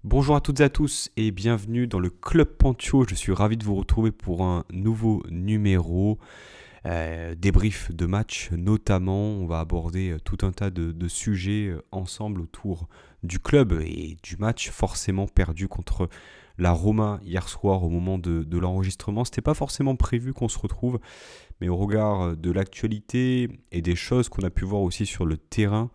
Bonjour à toutes et à tous et bienvenue dans le Club Pantio. Je suis ravi de vous retrouver pour un nouveau numéro débrief de match. Notamment, on va aborder tout un tas de sujets ensemble autour du club et du match forcément perdu contre la Roma hier soir au moment de l'enregistrement. C'était pas forcément prévu qu'on se retrouve, mais au regard de l'actualité et des choses qu'on a pu voir aussi sur le terrain,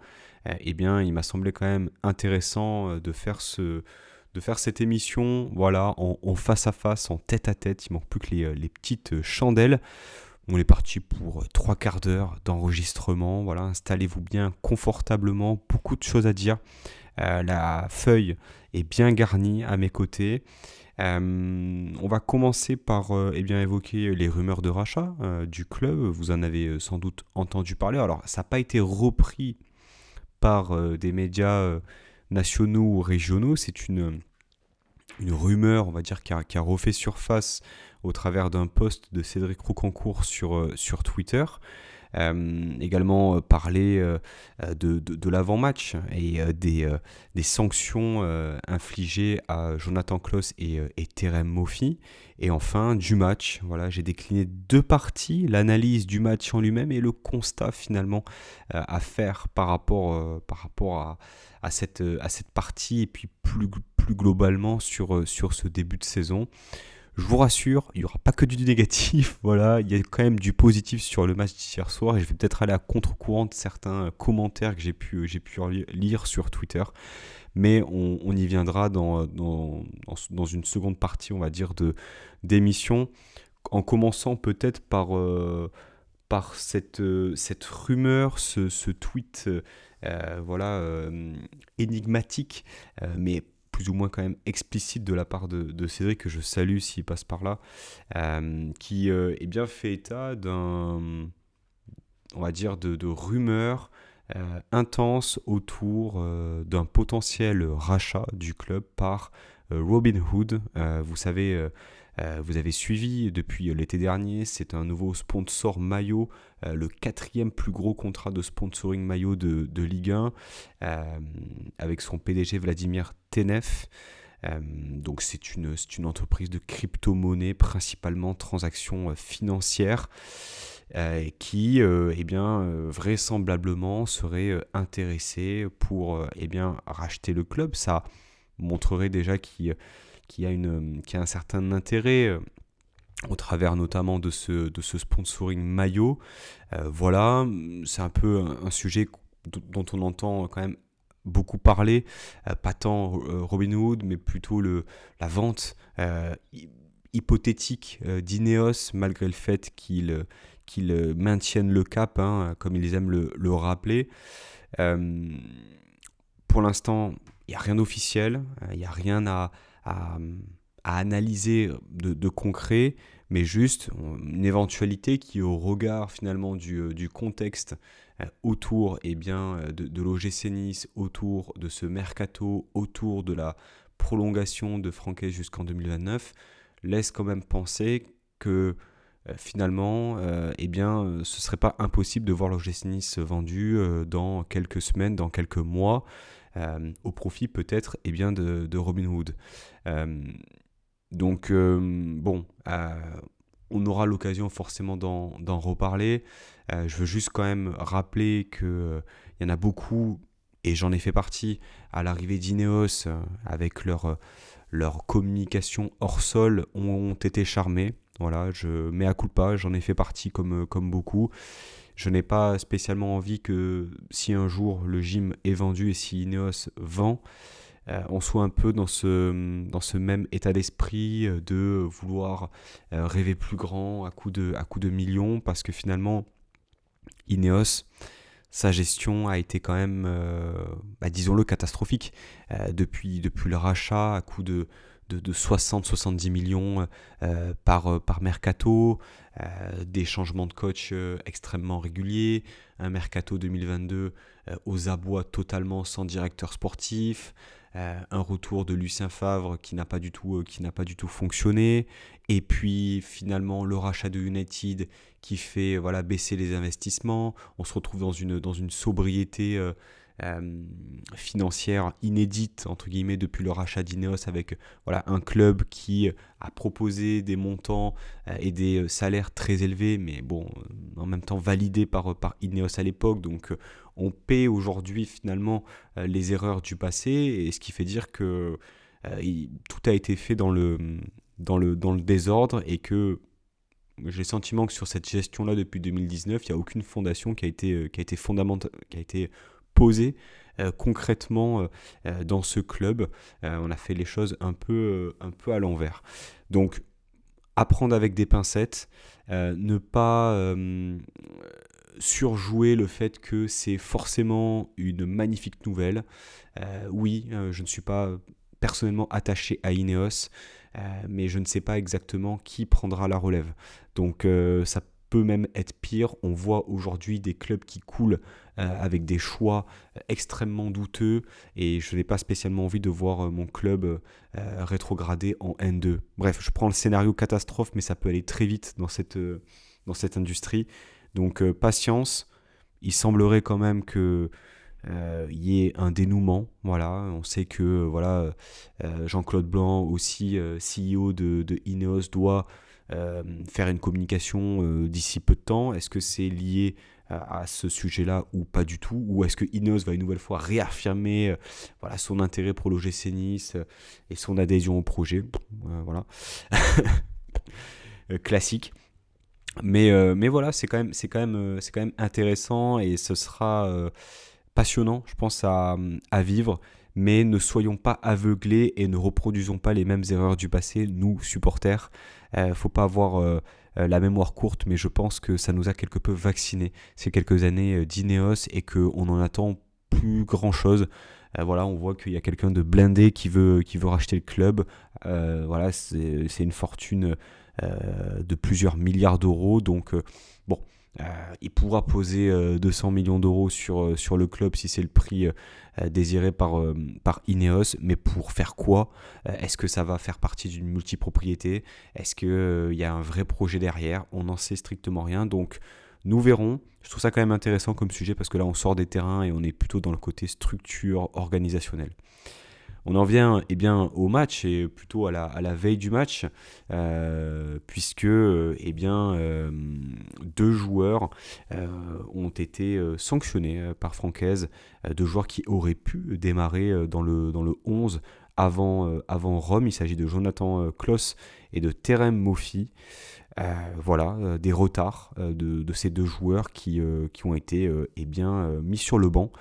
eh bien, il m'a semblé quand même intéressant de faire cette émission, voilà, en face à face, en tête à tête. Il manque plus que les petites chandelles. On est parti pour 3 quarts d'heure d'enregistrement. Voilà, installez-vous bien confortablement. Beaucoup de choses à dire. La feuille est bien garnie à mes côtés. On va commencer par évoquer les rumeurs de rachat du club. Vous en avez sans doute entendu parler. Alors, ça n'a pas été repris par des médias nationaux ou régionaux. C'est une rumeur, on va dire, qui a refait surface au travers d'un post de Cédric Roucancourt sur Twitter. Également parler de l'avant-match et des sanctions infligées à Jonathan Klaus et Terem Moffi. Et enfin, du match. Voilà, j'ai décliné deux parties, l'analyse du match en lui-même et le constat finalement à faire par rapport à cette partie et puis plus globalement sur ce début de saison. Je vous rassure, il n'y aura pas que du négatif, voilà, il y a quand même du positif sur le match d'hier soir et je vais peut-être aller à contre-courant de certains commentaires que j'ai pu lire sur Twitter, mais on y viendra dans une seconde partie, on va dire, d'émission, en commençant peut-être par cette rumeur, ce tweet voilà, énigmatique, mais plus ou moins quand même explicite de la part de Cédric, que je salue s'il passe par là, qui eh bien, fait état on va dire, de rumeurs intenses autour d'un potentiel rachat du club par Robin Hood. Vous savez, vous avez suivi depuis l'été dernier, c'est un nouveau sponsor maillot, le quatrième plus gros contrat de sponsoring maillot de Ligue 1, avec son PDG Vladimir Tenev. Donc c'est une entreprise de crypto-monnaie, principalement transactions financières, qui eh bien, vraisemblablement serait intéressée pour eh bien, racheter le club. Ça montrerait déjà qu'il y a un certain intérêt au travers notamment de ce sponsoring maillot. Voilà, c'est un peu un sujet dont on entend quand même beaucoup parler, pas tant Robin Hood, mais plutôt la vente hypothétique d'Ineos, malgré le fait qu'ils maintiennent le cap, hein, comme ils aiment le rappeler. Euh, pour l'instant, il n'y a rien d'officiel, il n'y a rien à, à analyser de concret, mais juste une éventualité qui, au regard finalement du contexte autour eh bien, de l'OGC Nice, autour de ce mercato, autour de la prolongation de Franquet jusqu'en 2029, laisse quand même penser que finalement, eh bien, ce ne serait pas impossible de voir l'OGC Nice vendu dans quelques semaines, dans quelques mois, au profit peut-être eh bien, de Robin Hood. Euh, donc, bon, on aura l'occasion forcément d'en reparler. Je veux juste quand même rappeler qu'il y en a beaucoup, et j'en ai fait partie, à l'arrivée d'Ineos, avec leur communication hors sol, ont été charmés. Voilà, je mets à culpa, j'en ai fait partie comme beaucoup. Je n'ai pas spécialement envie que si un jour le gym est vendu et si Ineos vend, on soit un peu dans ce même état d'esprit de vouloir rêver plus grand à coup de millions, parce que finalement, Ineos, sa gestion a été quand même, disons-le, catastrophique. Depuis le rachat à coup de 60-70 millions par mercato, des changements de coach extrêmement réguliers, un mercato 2022 aux abois totalement sans directeur sportif, un retour de Lucien Favre qui n'a pas du tout fonctionné, et puis finalement le rachat de United qui fait voilà, baisser les investissements. On se retrouve dans une sobriété financière inédite entre guillemets depuis le rachat d'Ineos, avec voilà un club qui a proposé des montants et des salaires très élevés, mais bon, en même temps validés par Ineos à l'époque. Donc on paie aujourd'hui finalement les erreurs du passé, et ce qui fait dire que tout a été fait dans le désordre, et que j'ai le sentiment que sur cette gestion-là depuis 2019, il n'y a aucune fondation qui a été posée concrètement dans ce club. On a fait les choses un peu à l'envers. Donc, apprendre avec des pincettes, ne pas surjouer le fait que c'est forcément une magnifique nouvelle. Oui, je ne suis pas personnellement attaché à Ineos, mais je ne sais pas exactement qui prendra la relève. Donc ça peut même être pire. On voit aujourd'hui des clubs qui coulent avec des choix extrêmement douteux, et je n'ai pas spécialement envie de voir mon club rétrogradé en N2. Bref, je prends le scénario catastrophe, mais ça peut aller très vite dans cette industrie. Donc patience. Il semblerait quand même que y ait un dénouement. Voilà, on sait que Jean-Claude Blanc, aussi CEO de Ineos, doit faire une communication d'ici peu de temps. Est-ce que c'est lié à ce sujet-là ou pas du tout? Ou est-ce que Ineos va une nouvelle fois réaffirmer son intérêt pour l'OGC Nice et son adhésion au projet? Voilà. Classique. Mais voilà, c'est quand même intéressant, et ce sera passionnant, je pense, à vivre. Mais ne soyons pas aveuglés et ne reproduisons pas les mêmes erreurs du passé, nous, supporters. Faut pas avoir la mémoire courte, mais je pense que ça nous a quelque peu vaccinés ces quelques années d'Ineos, et qu'on n'en attend plus grand-chose. On voit qu'il y a quelqu'un de blindé qui veut racheter le club. C'est une fortune de plusieurs milliards d'euros. Donc, il pourra poser 200 millions d'euros sur le club si c'est le prix désiré par Ineos. Mais pour faire quoi? Est-ce que ça va faire partie d'une multipropriété? Est-ce qu'il y a un vrai projet derrière? On n'en sait strictement rien. Donc, nous verrons. Je trouve ça quand même intéressant comme sujet, parce que là, on sort des terrains et on est plutôt dans le côté structure organisationnelle. On en vient au match, et plutôt à la veille du match, puisque deux joueurs ont été sanctionnés par Francaise, deux joueurs qui auraient pu démarrer dans le 11 avant Rome. Il s'agit de Jonathan Kloss et de Terem Moffi. Des retards de ces deux joueurs qui ont été mis sur le banc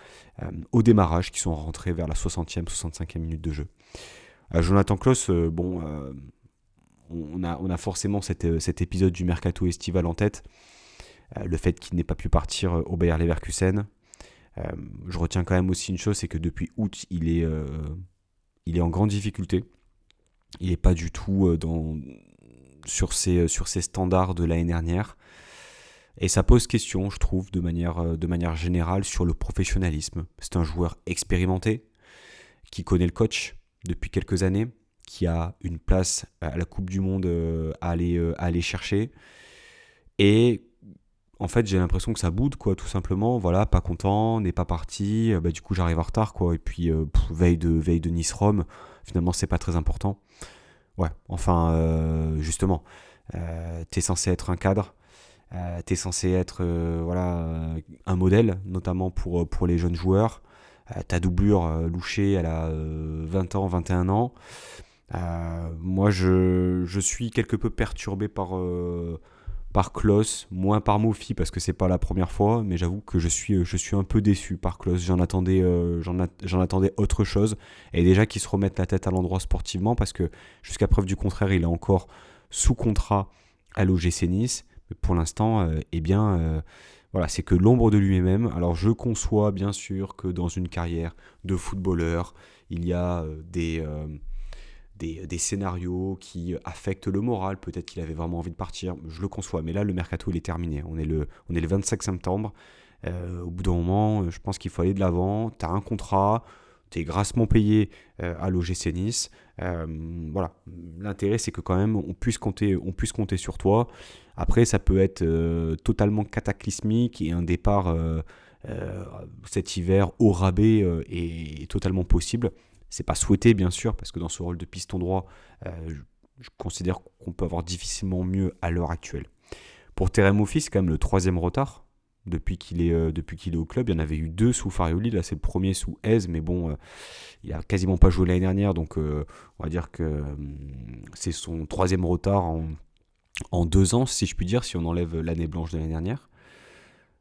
au démarrage, qui sont rentrés vers la 60e, 65e minute de jeu. Jonathan Kloss, on a forcément cet épisode du mercato estival en tête, le fait qu'il n'ait pas pu partir au Bayer Leverkusen. Je retiens quand même aussi une chose, c'est que depuis août, il est en grande difficulté. Il n'est pas du tout sur ses standards de l'année dernière. Et ça pose question, je trouve, de manière générale, sur le professionnalisme. C'est un joueur expérimenté, qui connaît le coach depuis quelques années, qui a une place à la Coupe du Monde à aller chercher. Et en fait, j'ai l'impression que ça boude, quoi, tout simplement. Voilà, pas content, n'est pas parti. Du coup, j'arrive en retard, quoi. Et puis, veille de Nice-Rome, finalement, c'est pas très important. Ouais, enfin, justement, t'es censé être un cadre, t'es censé être un modèle, notamment pour les jeunes joueurs. Ta doublure, Louché, elle a 20 ans, 21 ans. Moi, je suis quelque peu perturbé par Kloss, moins par Moffi, parce que c'est pas la première fois, mais j'avoue que je suis un peu déçu par Kloss. J'en attendais autre chose, et déjà qu'ils se remettent la tête à l'endroit sportivement, parce que jusqu'à preuve du contraire, il est encore sous contrat à l'OGC Nice. Mais pour l'instant, c'est que l'ombre de lui-même. Alors je conçois bien sûr que dans une carrière de footballeur, il y a des scénarios qui affectent le moral. Peut-être qu'il avait vraiment envie de partir, je le conçois. Mais là, le mercato, il est terminé. On est le 25 septembre. Au bout d'un moment, je pense qu'il faut aller de l'avant. Tu as un contrat, tu es grassement payé à l'OGC Nice. L'intérêt, c'est que quand même, on puisse compter sur toi. Après, ça peut être totalement cataclysmique, et un départ cet hiver au rabais est totalement possible. C'est pas souhaité bien sûr parce que dans ce rôle de piston droit, je considère qu'on peut avoir difficilement mieux à l'heure actuelle. Pour Terem Moffi, c'est quand même le troisième retard depuis qu'il est au club. Il y en avait eu deux sous Farioli, là c'est le premier sous Hez, mais bon, il a quasiment pas joué l'année dernière, donc on va dire que c'est son troisième retard en 2 ans, si je puis dire, si on enlève l'année blanche de l'année dernière.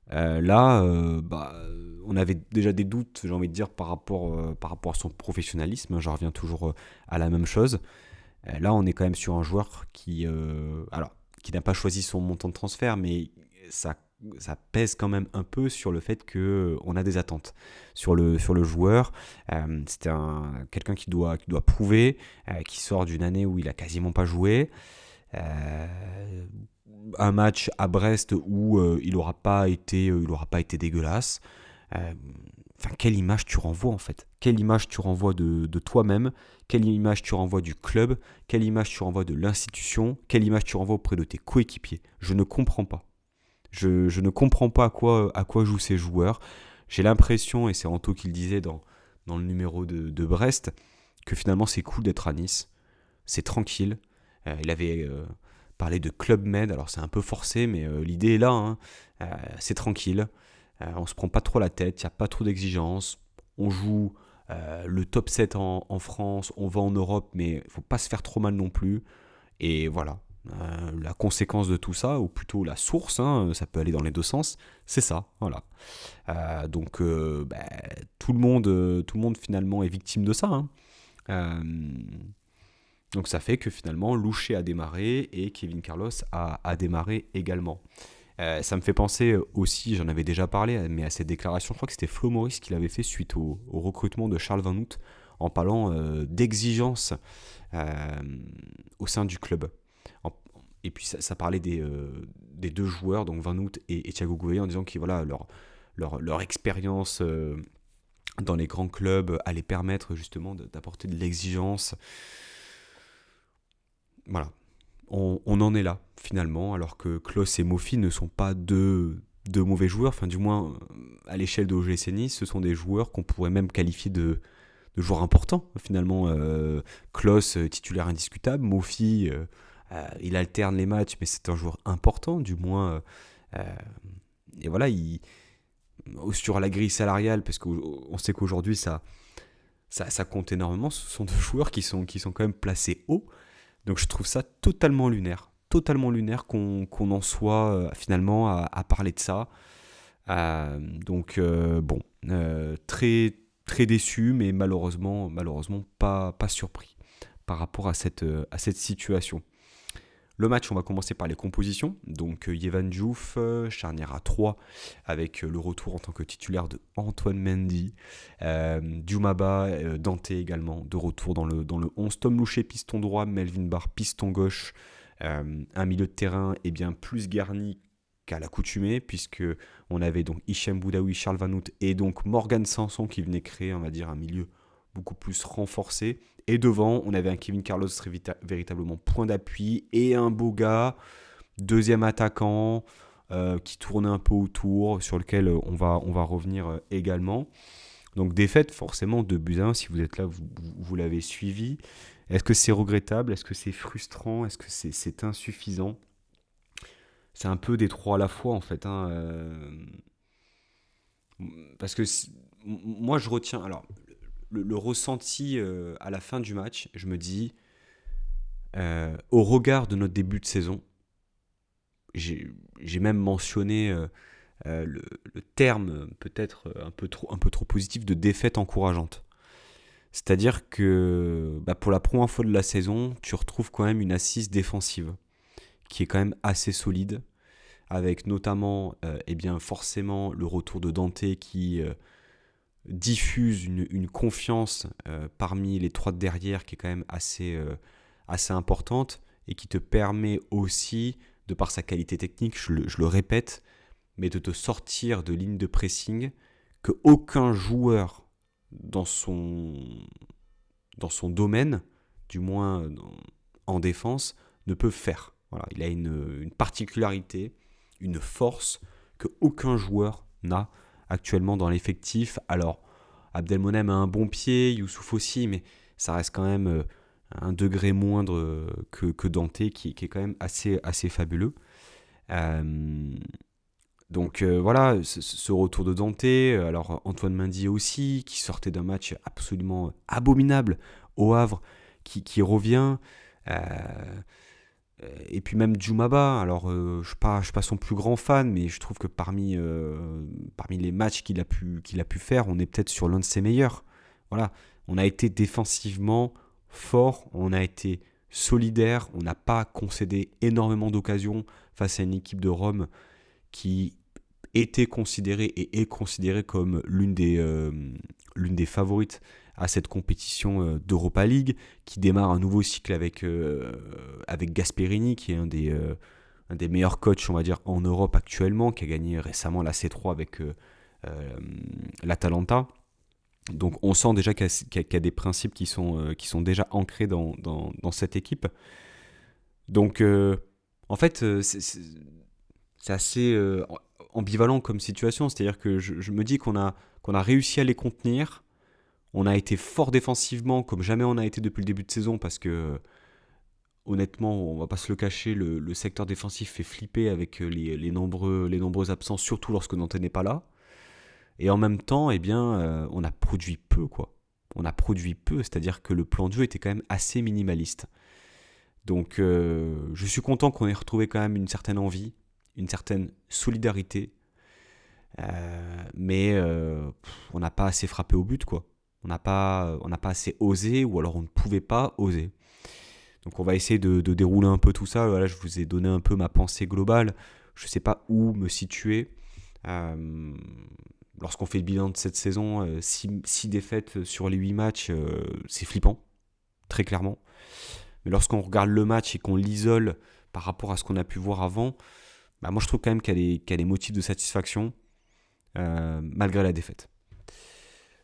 Là, on avait déjà des doutes, j'ai envie de dire, par rapport à son professionnalisme. Je reviens toujours à la même chose. Là, on est quand même sur un joueur qui n'a pas choisi son montant de transfert, mais ça, ça pèse quand même un peu sur le fait qu'on a des attentes sur le joueur. C'était quelqu'un qui doit prouver, qui sort d'une année où il a quasiment pas joué. Euh, un match à Brest où il aura pas été dégueulasse. Euh, quelle image tu renvoies en fait? Quelle image tu renvoies de toi-même? Quelle image tu renvoies du club? Quelle image tu renvoies de l'institution? Quelle image tu renvoies auprès de tes coéquipiers? Je ne comprends pas. Je ne comprends pas à quoi jouent ces joueurs. J'ai l'impression, et c'est Anto qui le disait dans le numéro de Brest, que finalement c'est cool d'être à Nice. C'est tranquille. Il avait parlé de Club Med, alors c'est un peu forcé, mais l'idée est là. Hein. C'est tranquille. On se prend pas trop la tête, il n'y a pas trop d'exigences. On joue le top 7 en France, on va en Europe, mais il ne faut pas se faire trop mal non plus. Et voilà. La conséquence de tout ça, ou plutôt la source, hein, ça peut aller dans les deux sens, c'est ça. Voilà. Donc tout le monde finalement est victime de ça. Hein. Euh, donc ça fait que finalement Louché a démarré et Kevin Carlos a démarré également. Ça me fait penser aussi, j'en avais déjà parlé, mais à cette déclaration, je crois que c'était Flo Maurice qui l'avait fait suite au recrutement de Charles Van Hout, en parlant d'exigence euh, au sein du club. En- et puis ça parlait des deux joueurs, donc Van Hout et Thiago Gouveia, en disant que voilà, leur expérience dans les grands clubs allait permettre justement d'apporter de l'exigence. Voilà, on en est là finalement, alors que Klose et Mofi ne sont pas deux mauvais joueurs, enfin du moins à l'échelle de l'OGC Nice, ce sont des joueurs qu'on pourrait même qualifier de joueurs importants finalement. Klose, titulaire indiscutable, Mofi, il alterne les matchs, mais c'est un joueur important, du moins. Euh, et voilà, sur la grille salariale, parce qu'on sait qu'aujourd'hui ça compte énormément, ce sont deux joueurs qui sont quand même placés haut. Donc je trouve ça totalement lunaire qu'on en soit finalement à parler de ça. Bon, très très déçu, mais malheureusement pas surpris par rapport à cette situation. Le match, on va commencer par les compositions. Donc Yevan Diouf, charnière à 3, avec le retour en tant que titulaire de Antoine Mendy. Dioumaba, Dante également, de retour dans le 11. Tom Louché, piston droit, Melvin Barr, piston gauche. Un milieu de terrain bien plus garni qu'à l'accoutumée, puisque on avait donc Hichem Boudaoui, Charles Van Hout et donc Morgan Sanson qui venait créer, on va dire, un milieu beaucoup plus renforcé. Et devant, on avait un Kevin Carlos véritablement point d'appui et un Boga, deuxième attaquant, qui tournait un peu autour, sur lequel on va revenir également. Donc défaite forcément de buts à 1, si vous êtes là, vous l'avez suivi. Est-ce que c'est regrettable? Est-ce que c'est frustrant? Est-ce que c'est insuffisant? C'est un peu des trois à la fois en fait. Hein, parce que moi je retiens... Alors, le ressenti à la fin du match, je me dis, au regard de notre début de saison, j'ai même mentionné le terme peut-être un peu trop positif de défaite encourageante. C'est-à-dire que pour la première fois de la saison, tu retrouves quand même une assise défensive qui est quand même assez solide, avec notamment forcément le retour de Dante qui diffuse une confiance parmi les trois de derrière qui est quand même assez importante et qui te permet aussi, de par sa qualité technique, je le répète, mais de te sortir de ligne de pressing que aucun joueur dans son domaine, du moins en défense, ne peut faire. Voilà, il a une particularité, une force que aucun joueur n'a actuellement dans l'effectif. Alors, Abdelmonem a un bon pied, Youssouf aussi, mais ça reste quand même un degré moindre que Dante, qui est quand même assez fabuleux. Euh, donc voilà, ce retour de Dante, alors Antoine Mendy aussi, qui sortait d'un match absolument abominable au Havre, qui revient. Euh, et puis même Djoumaba, alors je ne suis pas son plus grand fan, mais je trouve que parmi les matchs qu'il a pu faire, on est peut-être sur l'un de ses meilleurs. Voilà, on a été défensivement fort, on a été solidaire, on n'a pas concédé énormément d'occasions face à une équipe de Rome qui était considérée et est considérée comme l'une des favorites à cette compétition d'Europa League, qui démarre un nouveau cycle avec Gasperini, qui est un des meilleurs coachs, on va dire, en Europe actuellement, qui a gagné récemment la C3 avec l'Atalanta. Donc on sent déjà qu'il y a des principes qui sont déjà ancrés dans cette équipe. Donc en fait, c'est assez ambivalent comme situation, c'est-à-dire que je me dis qu'on a réussi à les contenir. On a été fort défensivement, comme jamais on a été depuis le début de saison, parce que honnêtement, on va pas se le cacher, le secteur défensif fait flipper avec les nombreux absents, surtout lorsque Nantes n'est pas là. Et en même temps, eh bien, on a produit peu, quoi. On a produit peu, c'est-à-dire que le plan de jeu était quand même assez minimaliste. Donc, je suis content qu'on ait retrouvé quand même une certaine envie, une certaine solidarité, mais on n'a pas assez frappé au but, quoi. On n'a pas assez osé, ou alors on ne pouvait pas oser. Donc on va essayer de dérouler un peu tout ça. Voilà, je vous ai donné un peu ma pensée globale. Je ne sais pas où me situer. Lorsqu'on fait le bilan de cette saison, 6 défaites sur les 8 matchs, c'est flippant, très clairement. Mais lorsqu'on regarde le match et qu'on l'isole par rapport à ce qu'on a pu voir avant, bah moi je trouve quand même qu'il y a des motifs de satisfaction, malgré la défaite.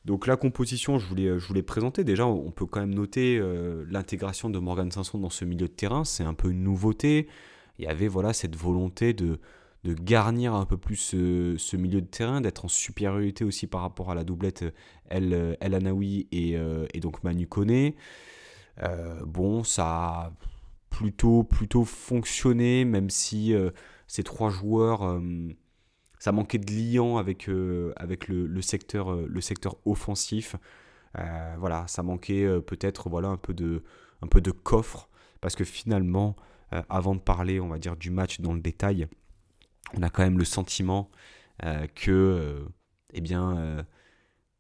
Donc la composition, je voulais présenter. Déjà, on peut quand même noter l'intégration de Morgan Sanson dans ce milieu de terrain. C'est un peu une nouveauté. Il y avait voilà, cette volonté de garnir un peu plus ce milieu de terrain, d'être en supériorité aussi par rapport à la doublette El Anaoui et donc Manu Koné. Bon, ça a plutôt fonctionné, même si ces trois joueurs ça manquait de liant avec le secteur offensif. Voilà, ça manquait peut-être voilà, un peu de coffre, parce que finalement, avant de parler, on va dire, du match dans le détail, on a quand même le sentiment que eh bien,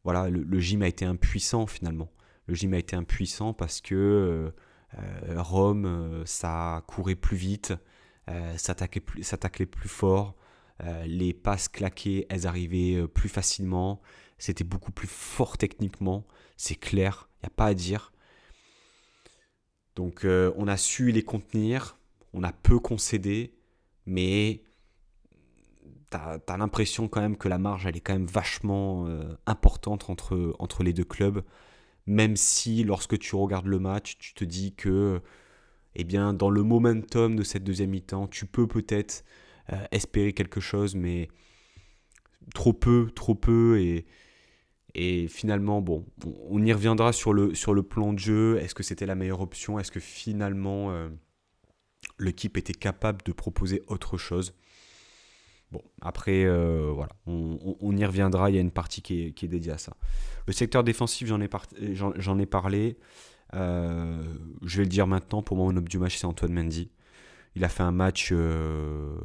voilà, le gym a été impuissant finalement. Le gym a été impuissant parce que Rome, ça courait plus vite, s'attaquait plus fort, les passes claquées, elles arrivaient plus facilement, c'était beaucoup plus fort techniquement, c'est clair, il n'y a pas à dire. Donc on a su les contenir, on a peu concédé, mais t'as l'impression quand même que la marge elle est quand même vachement importante entre les deux clubs, même si lorsque tu regardes le match, tu te dis que eh bien, dans le momentum de cette deuxième mi-temps, tu peux peut-être espérer quelque chose, mais trop peu, et finalement, bon, on y reviendra sur le plan de jeu. Est-ce que c'était la meilleure option? Est-ce que finalement, l'équipe était capable de proposer autre chose? Bon, après, voilà, on y reviendra, il y a une partie qui est dédiée à ça. Le secteur défensif, j'en ai parlé. Je vais le dire maintenant, pour moi, mon homme du match, c'est Antoine Mendy. Il a fait un match, je ne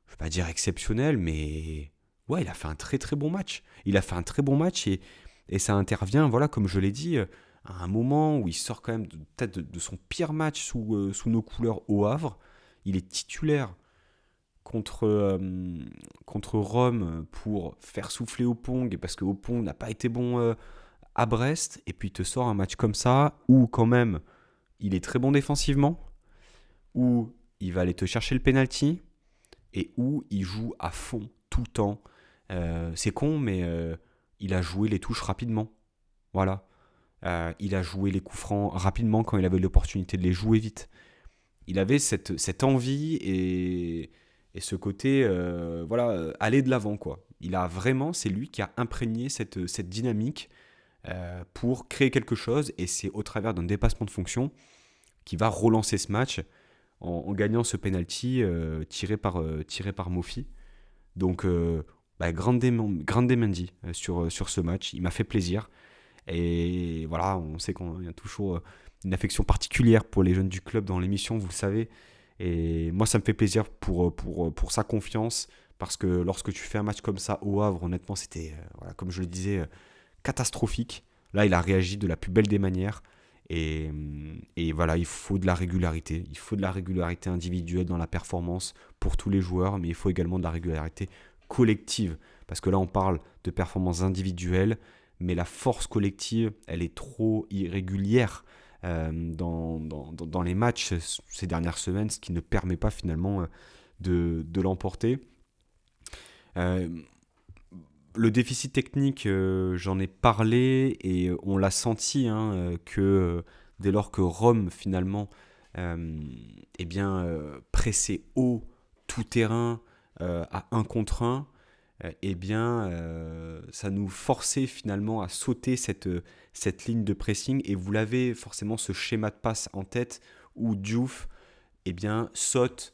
vais pas dire exceptionnel, mais ouais, il a fait un très très bon match. Il a fait un très bon match et ça intervient, voilà, comme je l'ai dit, à un moment où il sort quand même peut-être de son pire match sous nos couleurs au Havre. Il est titulaire contre Rome pour faire souffler Opong, parce que Opong n'a pas été bon à Brest, et puis il te sort un match comme ça, où quand même il est très bon défensivement, où il va aller te chercher le penalty, et où il joue à fond, tout le temps. C'est con, mais il a joué les touches rapidement. Voilà. Il a joué les coups francs rapidement quand il avait l'opportunité de les jouer vite. Il avait cette envie et ce côté, aller de l'avant, quoi. C'est lui qui a imprégné cette dynamique pour créer quelque chose, et c'est au travers d'un dépassement de fonction qui va relancer ce match en gagnant ce penalty tiré par Mofi. Donc, grande Mendy sur ce match. Il m'a fait plaisir. Et voilà, on sait qu'on y a toujours une affection particulière pour les jeunes du club dans l'émission, vous le savez. Et moi, ça me fait plaisir pour sa confiance. Parce que lorsque tu fais un match comme ça au Havre, honnêtement, c'était, comme je le disais, catastrophique. Là, il a réagi de la plus belle des manières. Et voilà, il faut de la régularité. Il faut de la régularité individuelle dans la performance pour tous les joueurs, mais il faut également de la régularité collective. Parce que là, on parle de performance individuelle, mais la force collective, elle est trop irrégulière dans les matchs ces dernières semaines, ce qui ne permet pas finalement de l'emporter. Euh, le déficit technique, j'en ai parlé et on l'a senti que dès lors que Rome finalement pressait haut tout terrain à 1 contre 1, ça nous forçait finalement à sauter cette ligne de pressing, et vous l'avez forcément ce schéma de passe en tête où Diouf saute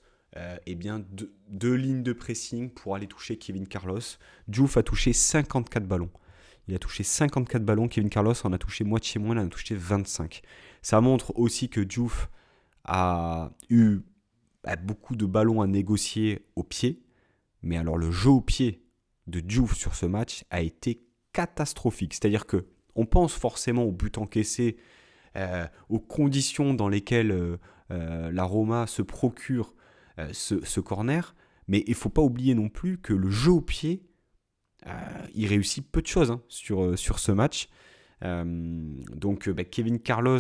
deux lignes de pressing pour aller toucher Kevin Carlos. Diouf a touché 54 ballons. Il a touché 54 ballons, Kevin Carlos en a touché moitié moins, il en a touché 25. Ça montre aussi que Diouf a eu beaucoup de ballons à négocier au pied, mais alors le jeu au pied de Diouf sur ce match a été catastrophique. C'est-à-dire que on pense forcément au but encaissé, aux conditions dans lesquelles la Roma se procure ce corner, mais il ne faut pas oublier non plus que le jeu au pied, il réussit peu de choses sur ce match. Kevin Carlos,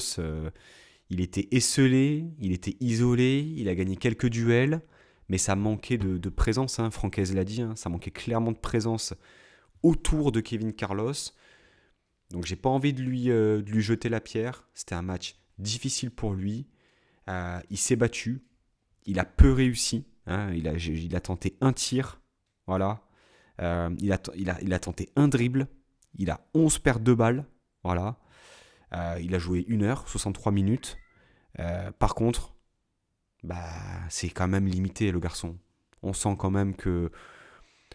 il était esselé, il était isolé, il a gagné quelques duels, mais ça manquait de présence, Francaise l'a dit, ça manquait clairement de présence autour de Kevin Carlos. Donc j'ai pas envie de lui jeter la pierre. C'était un match difficile pour lui. Il s'est battu, il a peu réussi. Il a tenté un tir, voilà. Il a tenté un dribble. Il a 11 pertes de balles, voilà. Il a joué 1 heure, 63 minutes. Par contre, c'est quand même limité, le garçon. On sent quand même que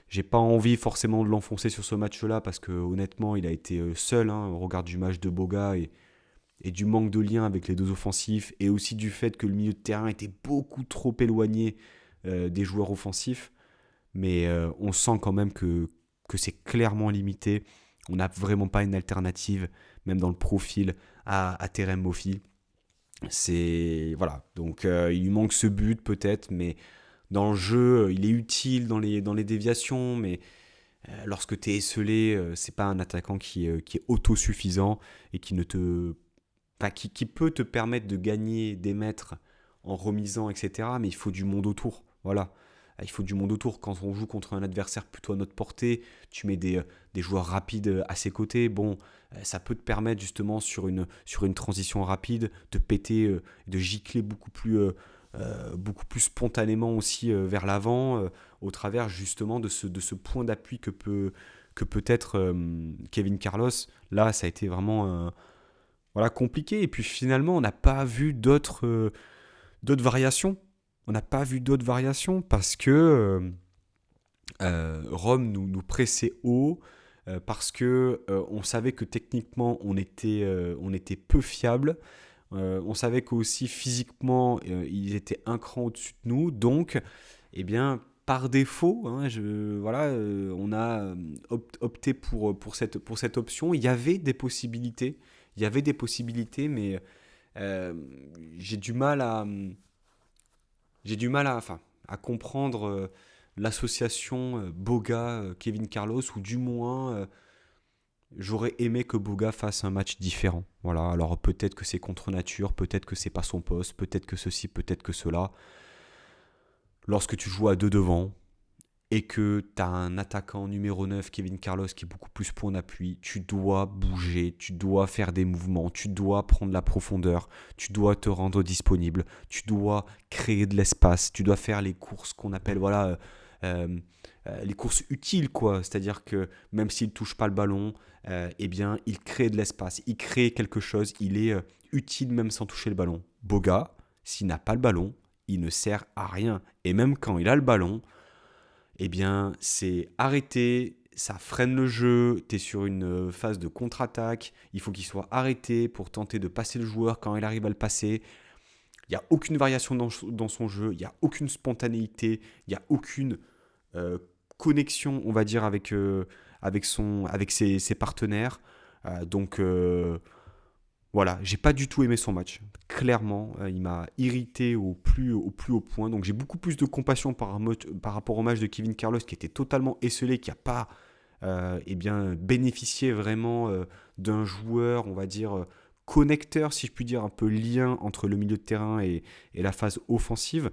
j'ai pas envie forcément de l'enfoncer sur ce match-là, parce que honnêtement, il a été seul au regard du match de Boga et du manque de lien avec les deux offensifs, et aussi du fait que le milieu de terrain était beaucoup trop éloigné des joueurs offensifs. Mais on sent quand même que c'est clairement limité. On n'a vraiment pas une alternative, même dans le profil, à Terem Mofi. Donc il lui manque ce but peut-être, mais dans le jeu, il est utile dans les déviations, mais lorsque tu es esselé, c'est pas un attaquant qui est autosuffisant et qui peut te permettre de gagner des mètres en remisant, etc. Mais il faut du monde autour. Voilà. Il faut du monde autour. Quand on joue contre un adversaire plutôt à notre portée, tu mets des joueurs rapides à ses côtés. Bon, ça peut te permettre justement sur une transition rapide de péter, de gicler beaucoup plus spontanément aussi vers l'avant, au travers justement de ce point d'appui que peut être Kevin Carlos. Là, ça a été vraiment compliqué. Et puis finalement, on n'a pas vu d'autres variations. On n'a pas vu d'autres variations parce que Rome nous pressait haut, parce que on savait que techniquement on était peu fiable. On savait qu'aussi physiquement ils étaient un cran au-dessus de nous. Donc, par défaut, on a opté pour cette option. Il y avait des possibilités, mais j'ai du mal à comprendre l'association Boga-Kevin Carlos, ou du moins j'aurais aimé que Boga fasse un match différent. Voilà, alors peut-être que c'est contre nature, peut-être que c'est pas son poste, peut-être que ceci, peut-être que cela. Lorsque tu joues à 2 devant, et que tu as un attaquant numéro 9, Kevin Carlos, qui est beaucoup plus point d'appui, tu dois bouger, tu dois faire des mouvements, tu dois prendre la profondeur, tu dois te rendre disponible, tu dois créer de l'espace, tu dois faire les courses qu'on appelle les courses utiles, quoi. C'est-à-dire que même s'il ne touche pas le ballon, eh bien, il crée de l'espace, il crée quelque chose, il est utile même sans toucher le ballon. Boga, s'il n'a pas le ballon, il ne sert à rien. Et même quand il a le ballon, eh bien, c'est arrêté, ça freine le jeu, tu es sur une phase de contre-attaque, il faut qu'il soit arrêté pour tenter de passer le joueur quand il arrive à le passer. Il n'y a aucune variation dans son jeu, il n'y a aucune spontanéité, il n'y a aucune euh, connexion, on va dire, avec ses partenaires. Donc, voilà, j'ai pas du tout aimé son match. Clairement, il m'a irrité au plus haut point. Donc j'ai beaucoup plus de compassion par rapport au match de Kevin Carlos qui était totalement esselé, qui n'a pas bénéficié vraiment d'un joueur, on va dire, connecteur, si je puis dire, un peu lien entre le milieu de terrain et la phase offensive.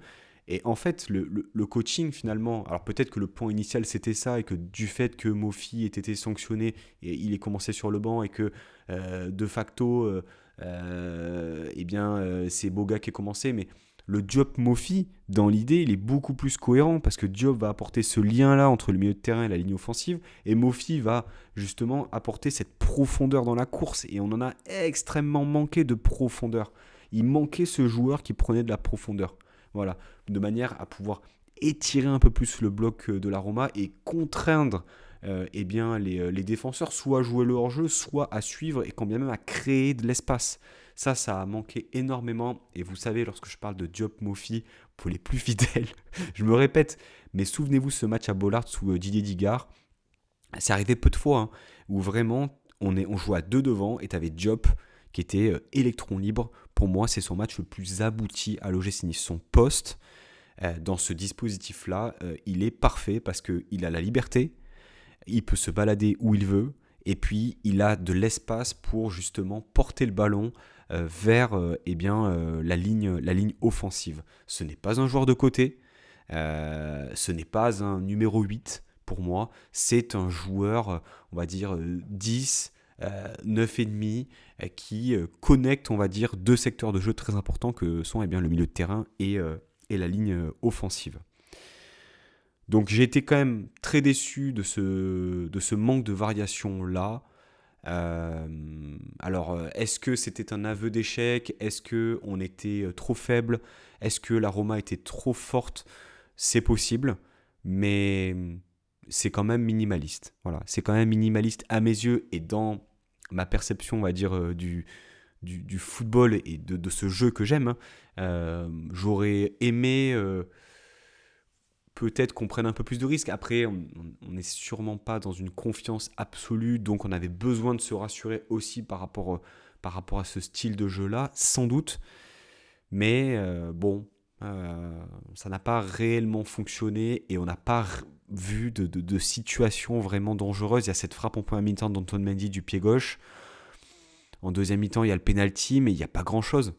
Et en fait, le coaching, finalement, alors peut-être que le point initial c'était ça, et que du fait que Mofi ait été sanctionné, et il est commencé sur le banc, et que de facto, c'est Boga qui est commencé, mais le Diop Mofi, dans l'idée, il est beaucoup plus cohérent, parce que Diop va apporter ce lien-là entre le milieu de terrain et la ligne offensive, et Mofi va justement apporter cette profondeur dans la course, et on en a extrêmement manqué de profondeur. Il manquait ce joueur qui prenait de la profondeur. Voilà, de manière à pouvoir étirer un peu plus le bloc de la Roma et contraindre les défenseurs soit à jouer le hors-jeu, soit à suivre et quand bien même à créer de l'espace. Ça a manqué énormément. Et vous savez, lorsque je parle de Diop Mofi, pour les plus fidèles, je me répète, mais souvenez-vous ce match à Bollard sous Didier Digard. C'est arrivé peu de fois, hein, où vraiment on jouait à deux devant et tu avais Diop qui était électron libre. Pour moi, c'est son match le plus abouti à l'OGC Nice. Son poste dans ce dispositif-là, il est parfait parce qu'il a la liberté, il peut se balader où il veut, et puis il a de l'espace pour justement porter le ballon vers la ligne offensive. Ce n'est pas un joueur de côté, ce n'est pas un numéro 8 pour moi, c'est un joueur, on va dire, 10, 9,5, qui connecte, on va dire, deux secteurs de jeu très importants que sont le milieu de terrain et la ligne offensive. Donc j'ai été quand même très déçu de ce manque de variation-là. Est-ce que c'était un aveu d'échec? Est-ce qu'on était trop faible? Est-ce que la Roma était trop forte? C'est possible, mais c'est quand même minimaliste. Voilà, c'est quand même minimaliste à mes yeux et dans ma perception, on va dire, du football et de ce jeu que j'aime. J'aurais aimé peut-être qu'on prenne un peu plus de risques. Après, on n'est sûrement pas dans une confiance absolue, donc on avait besoin de se rassurer aussi par rapport à ce style de jeu-là, sans doute. Mais ça n'a pas réellement fonctionné et on n'a pas vu de situation vraiment dangereuse. Il y a cette frappe en première mi-temps d'Antoine Mendy du pied gauche. En deuxième mi-temps, il y a le penalty, mais il n'y a pas grand-chose.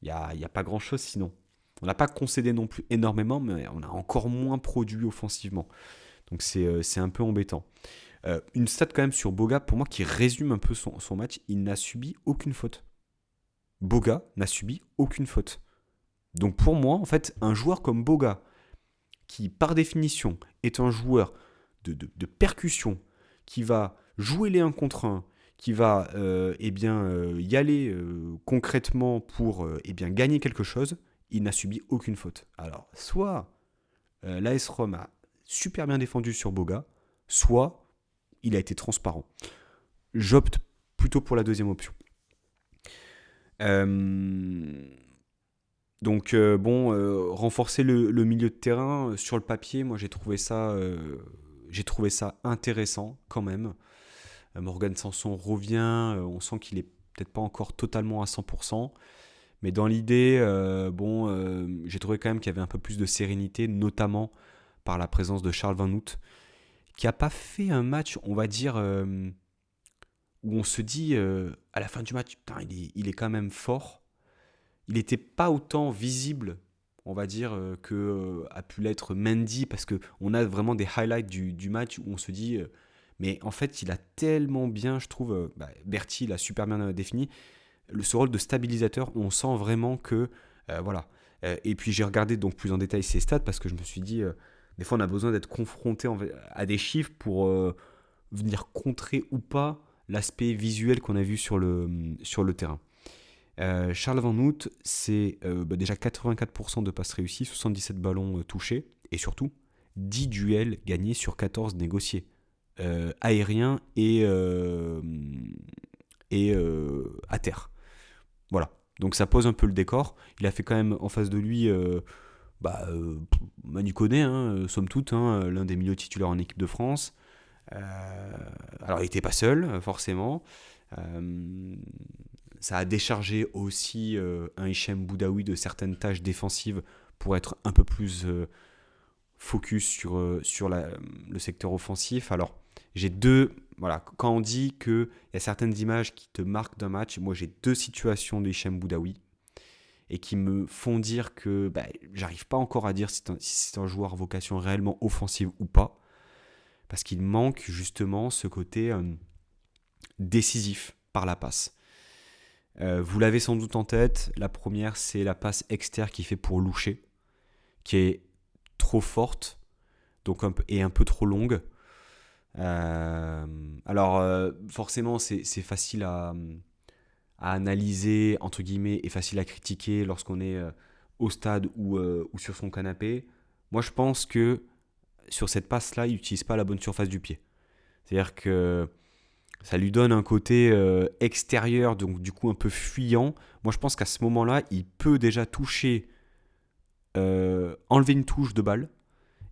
Il n'y a pas grand-chose sinon. On n'a pas concédé non plus énormément, mais on a encore moins produit offensivement. Donc c'est un peu embêtant. Une stat quand même sur Boga, pour moi, qui résume un peu son match, il n'a subi aucune faute. Boga n'a subi aucune faute. Donc pour moi, en fait, un joueur comme Boga, qui par définition est un joueur de percussion, qui va jouer les 1 contre 1, qui va y aller concrètement pour gagner quelque chose, il n'a subi aucune faute. Alors, soit l'AS Rome a super bien défendu sur Boga, soit il a été transparent. J'opte plutôt pour la deuxième option. Renforcer le milieu de terrain sur le papier, moi j'ai trouvé ça intéressant quand même. Morgan Sanson revient, on sent qu'il est peut-être pas encore totalement à 100%, mais dans l'idée, j'ai trouvé quand même qu'il y avait un peu plus de sérénité, notamment par la présence de Charles Van Hout, qui a pas fait un match, on va dire, où on se dit à la fin du match, putain, il est quand même fort. Il n'était pas autant visible on va dire, que a pu l'être Mendy, parce qu'on a vraiment des highlights du match où on se dit, mais en fait, il a tellement bien, je trouve, Berti l'a super bien défini, ce rôle de stabilisateur, où on sent vraiment que, voilà. Et puis j'ai regardé donc plus en détail ses stats, parce que je me suis dit, des fois on a besoin d'être confronté à des chiffres pour venir contrer ou pas l'aspect visuel qu'on a vu sur le terrain. Charles Van Hout, c'est déjà 84% de passes réussies, 77 ballons touchés, et surtout 10 duels gagnés sur 14 négociés, aériens et à terre. Voilà. Donc ça pose un peu le décor. Il a fait quand même en face de lui Manu Koné, somme toute, l'un des milieux titulaires en équipe de France. Alors il n'était pas seul, forcément. Ça a déchargé aussi un Hichem Boudaoui de certaines tâches défensives pour être un peu plus focus sur le secteur offensif. Alors, j'ai deux. Voilà, quand on dit qu'il y a certaines images qui te marquent d'un match, moi j'ai deux situations de Hichem Boudaoui et qui me font dire que j'arrive pas encore à dire si c'est un joueur à vocation réellement offensive ou pas, parce qu'il manque justement ce côté décisif par la passe. Vous l'avez sans doute en tête, la première c'est la passe externe qu'il fait pour Loucher, qui est trop forte donc et un peu trop longue. Forcément c'est facile à analyser entre guillemets et facile à critiquer lorsqu'on est au stade ou sur son canapé. Moi je pense que sur cette passe là il n'utilise pas la bonne surface du pied. C'est-à-dire que ça lui donne un côté extérieur, donc du coup un peu fuyant. Moi je pense qu'à ce moment-là, il peut déjà toucher, enlever une touche de balle,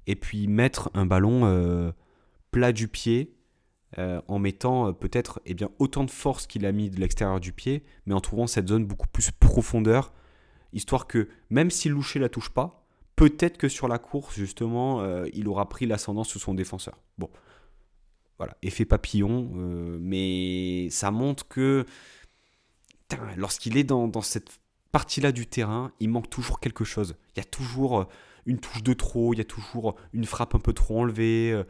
et puis mettre un ballon plat du pied, en mettant peut-être autant de force qu'il a mis de l'extérieur du pied, mais en trouvant cette zone beaucoup plus profondeur, histoire que même si Loucher la touche pas, peut-être que sur la course, justement, il aura pris l'ascendant sur son défenseur. Bon, voilà, effet papillon, mais ça montre que lorsqu'il est dans cette partie-là du terrain, il manque toujours quelque chose. Il y a toujours une touche de trop, il y a toujours une frappe un peu trop enlevée.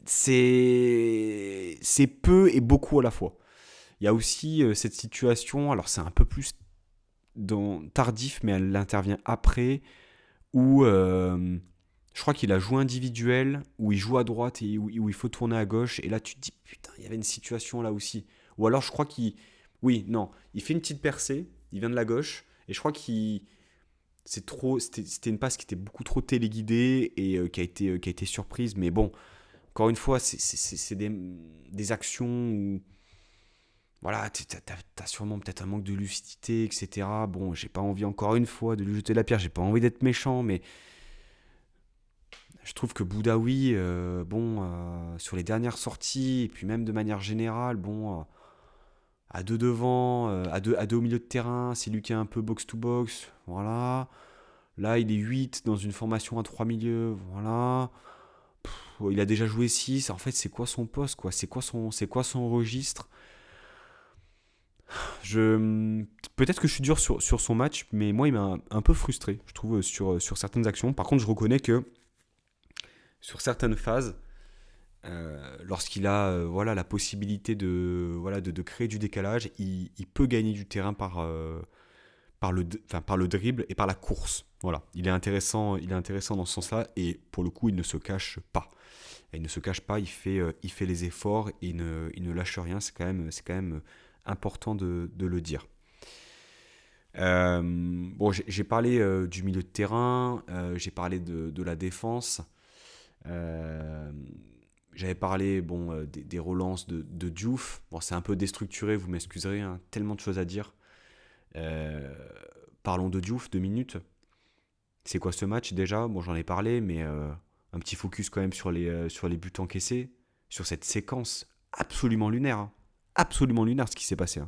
C'est peu et beaucoup à la fois. Il y a aussi cette situation, alors c'est un peu plus tardif, mais elle intervient après, où je crois qu'il a joué individuel, où il joue à droite et où il faut tourner à gauche, et là tu te dis putain, il y avait une situation là aussi. Ou alors je crois il fait une petite percée, il vient de la gauche, et je crois c'était une passe qui était beaucoup trop téléguidée et qui a été surprise, mais bon, encore une fois, c'est des actions où voilà, t'as sûrement peut-être un manque de lucidité, etc. Bon, j'ai pas envie encore une fois de lui jeter la pierre, j'ai pas envie d'être méchant, mais je trouve que Boudaoui, sur les dernières sorties, et puis même de manière générale, à deux devant, à deux au milieu de terrain, c'est lui qui est un peu box-to-box, voilà. Là, il est 8 dans une formation à 3 milieux, voilà. Il a déjà joué 6. En fait, c'est quoi son poste, quoi? C'est quoi son registre? Peut-être que je suis dur sur son match, mais moi, il m'a un peu frustré, je trouve, sur certaines actions. Par contre, je reconnais que sur certaines phases, lorsqu'il a la possibilité de créer du décalage, il peut gagner du terrain par le dribble et par la course. Voilà, il est intéressant dans ce sens-là, et pour le coup, il ne se cache pas. Il ne se cache pas, il fait les efforts et il ne lâche rien. C'est quand même important de le dire. J'ai parlé du milieu de terrain, j'ai parlé de la défense. J'avais parlé des relances de Diouf. Bon, c'est un peu déstructuré, vous m'excuserez, tellement de choses à dire. Parlons de Diouf, 2 minutes. C'est quoi ce match déjà? Bon, j'en ai parlé, mais un petit focus quand même sur les buts encaissés, sur cette séquence absolument lunaire. Absolument lunaire ce qui s'est passé.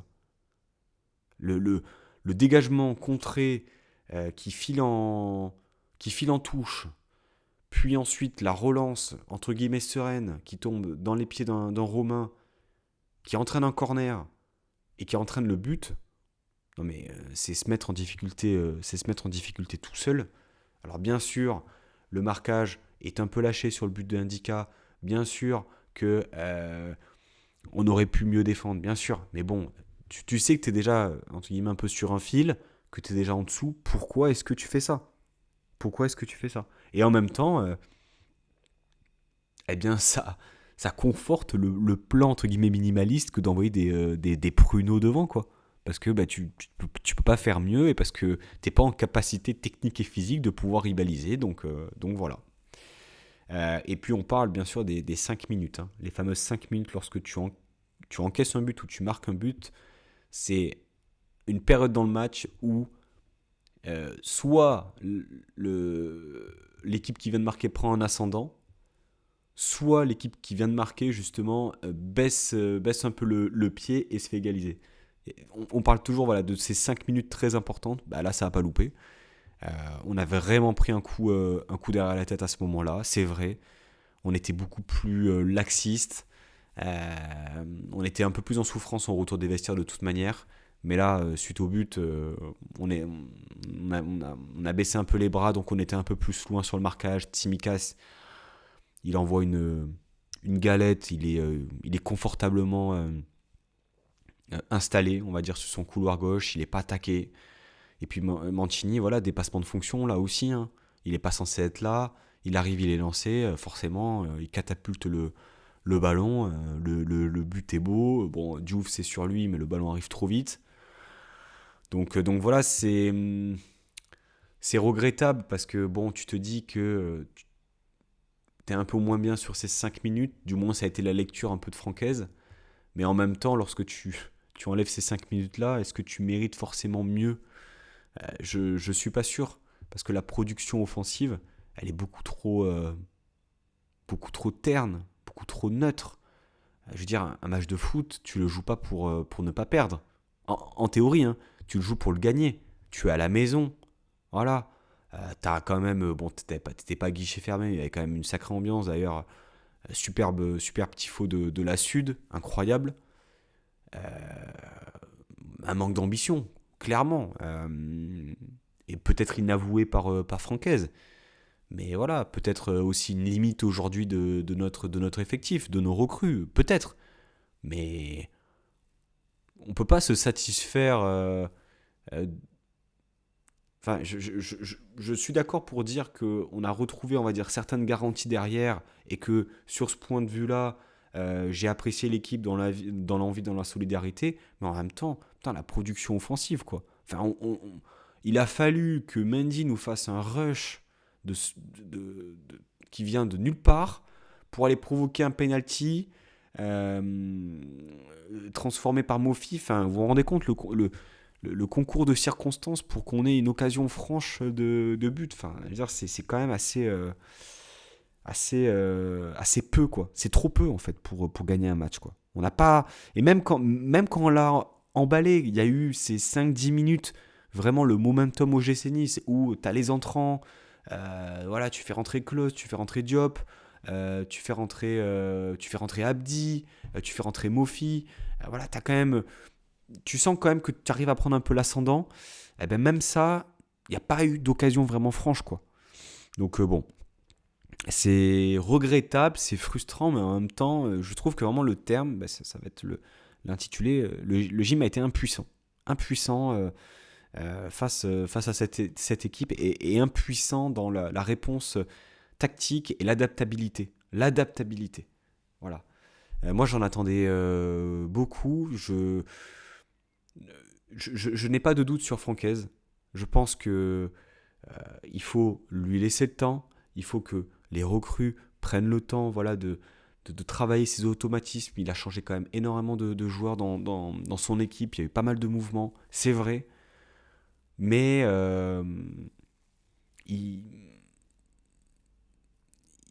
Le dégagement contré qui file en touche, puis ensuite la relance entre guillemets sereine qui tombe dans les pieds d'un Romain, qui entraîne un corner et qui entraîne le but. Non mais c'est se mettre en difficulté, tout seul. Alors bien sûr, le marquage est un peu lâché sur le but de Ndika. Bien sûr que on aurait pu mieux défendre, bien sûr. Mais bon, tu sais que tu es déjà entre guillemets un peu sur un fil, que tu es déjà en dessous. Pourquoi est-ce que tu fais ça? Pourquoi est-ce que tu fais ça? Et en même temps, eh bien ça conforte le plan entre guillemets minimaliste que d'envoyer des pruneaux devant, quoi. Parce que bah, tu peux pas faire mieux et parce que t'es pas en capacité technique et physique de pouvoir rivaliser. Donc voilà. Et puis on parle bien sûr des 5 minutes. Hein. Les fameuses 5 minutes lorsque tu encaisses un but ou tu marques un but. C'est une période dans le match où soit l'équipe qui vient de marquer prend un ascendant, soit l'équipe qui vient de marquer justement baisse un peu le pied et se fait égaliser. Et on parle toujours voilà, de ces 5 minutes très importantes. Bah là, ça n'a pas loupé. On avait vraiment pris un coup derrière la tête à ce moment-là, c'est vrai. On était beaucoup plus laxiste. On était un peu plus en souffrance en retour des vestiaires de toute manière. Mais là, suite au but, on a baissé un peu les bras, donc on était un peu plus loin sur le marquage. Tsimikas, il envoie une galette, il est confortablement installé, on va dire, sur son couloir gauche, il n'est pas attaqué. Et puis Mancini, voilà, dépassement de fonction là aussi. Hein. Il n'est pas censé être là. Il arrive, il est lancé. Forcément, il catapulte le ballon. Le but est beau. Bon, Diouf, c'est sur lui, mais le ballon arrive trop vite. Donc voilà, c'est regrettable parce que bon, tu te dis que tu es un peu moins bien sur ces 5 minutes. Du moins, ça a été la lecture un peu de Francaise. Mais en même temps, lorsque tu enlèves ces 5 minutes-là, est-ce que tu mérites forcément mieux? Je ne suis pas sûr, parce que la production offensive, elle est beaucoup trop terne, beaucoup trop neutre. Je veux dire, un match de foot, tu le joues pas pour ne pas perdre. En théorie, hein, tu le joues pour le gagner. Tu es à la maison, voilà. T'as quand même, bon, t'étais pas guichet fermé, il y avait quand même une sacrée ambiance d'ailleurs. Super petit faux de la Sud, incroyable. Un manque d'ambition, clairement. Et peut-être inavoué par Francaise. Mais voilà, peut-être aussi une limite aujourd'hui de notre effectif, de nos recrues, peut-être. Mais on peut pas se satisfaire. Euh, Enfin, je suis d'accord pour dire qu'on a retrouvé, on va dire, certaines garanties derrière et que sur ce point de vue-là, j'ai apprécié l'équipe dans l'envie, dans la solidarité, mais en même temps, putain, la production offensive, quoi. Enfin, il a fallu que Mendy nous fasse un rush de, qui vient de nulle part pour aller provoquer un penalty transformé par Mofi. Enfin, vous vous rendez compte le concours de circonstances pour qu'on ait une occasion franche de but. Enfin, je veux dire, c'est quand même assez peu, quoi. C'est trop peu, en fait, pour gagner un match, quoi. On n'a pas... Et même quand on l'a emballé, il y a eu ces 5-10 minutes, vraiment le momentum au GC Nice, où tu as les entrants, voilà, tu fais rentrer Klose, tu fais rentrer Diop, tu fais rentrer Abdi, tu fais rentrer Mofi. Voilà, t'as quand même... Tu sens quand même que tu arrives à prendre un peu l'ascendant. Et ben même ça, il n'y a pas eu d'occasion vraiment franche, quoi. Donc bon, c'est regrettable, c'est frustrant, mais en même temps, je trouve que vraiment le terme, bah, ça va être l'intitulé. Le gym a été impuissant. Impuissant face à cette équipe et impuissant dans la réponse tactique et l'adaptabilité. L'adaptabilité. Voilà. Moi, j'en attendais beaucoup. Je n'ai pas de doute sur Francaise. Je pense que il faut lui laisser le temps. Il faut que les recrues prennent le temps, voilà, de travailler ses automatismes. Il a changé quand même énormément de joueurs dans son équipe. Il y a eu pas mal de mouvements, c'est vrai. Mais il,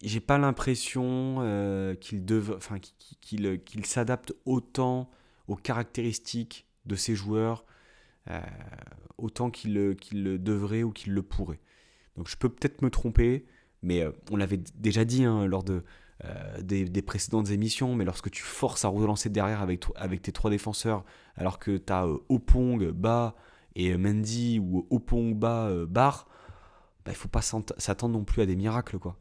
j'ai pas l'impression qu'il s'adapte autant aux caractéristiques de ses joueurs, euh, autant qu'il le devrait ou qu'il le pourrait. Donc je peux peut-être me tromper, mais on l'avait déjà dit hein, lors des précédentes émissions, mais lorsque tu forces à relancer derrière avec tes trois défenseurs, alors que tu as Opong, Ba et Mendy ou Opongba barre, il ne faut pas s'attendre non plus à des miracles, quoi.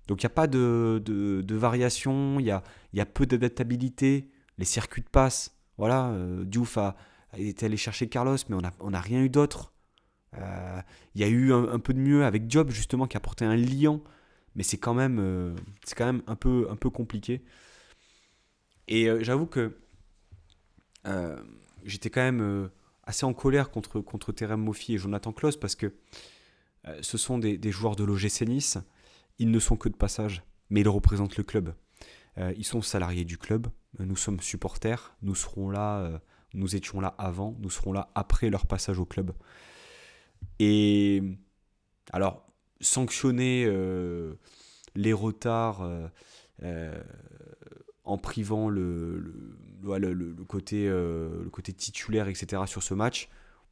Donc il n'y a pas de variation, il y a peu d'adaptabilité, les circuits de passe, voilà, Diouf a été allé chercher Carlos, mais on a rien eu d'autre. Il y a eu un peu de mieux avec Diop, justement, qui a apporté un liant, mais c'est quand même un peu compliqué. Et j'avoue que euh, j'étais quand même assez en colère contre Terem Moffi et Jonathan Klaus, parce que ce sont des joueurs de l'OGC Nice. Ils ne sont que de passage, mais ils représentent le club. Ils sont salariés du club. Nous sommes supporters. Nous serons là. Nous étions là avant. Nous serons là après leur passage au club. Et alors, sanctionner les retards euh, en privant le côté titulaire, etc. sur ce match,